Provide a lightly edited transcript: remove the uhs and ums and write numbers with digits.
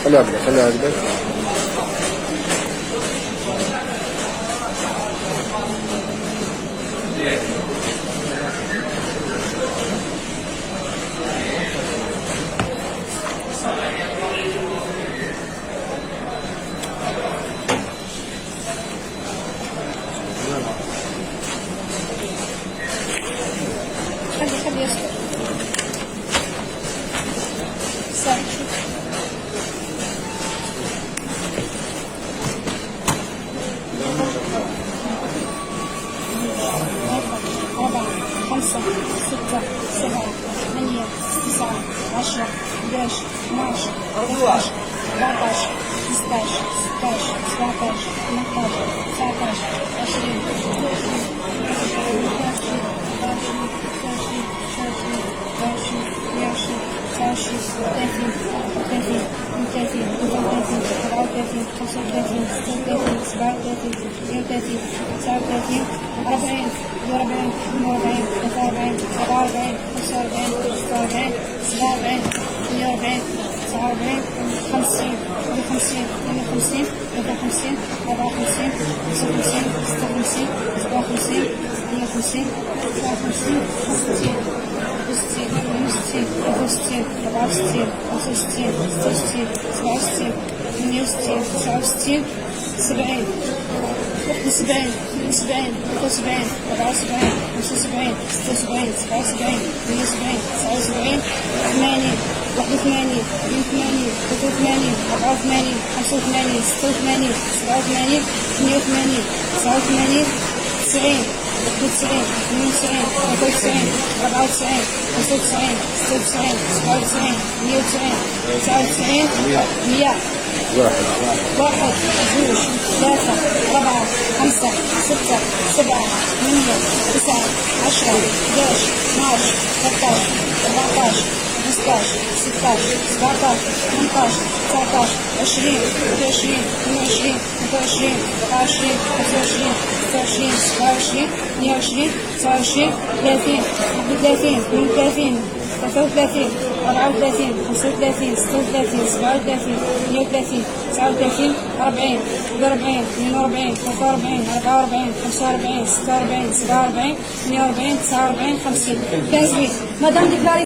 خليها عقدك خليها عقدك. خلي يصبر. سهل. 4 5 6 7 8 9 10 11 12 13 14 15 16 17 18 19 20 واحد 2 3 4 5 6 7 8 9 10 11 12 13 14 15 16 17 18 19 20 21 22 23 24 25 26 27 28 29 30 31 32 33 34 35 36 37 38 39 40 41 42 43 44 45 46 47 48 48 49 50. 15 مدام ديكلاري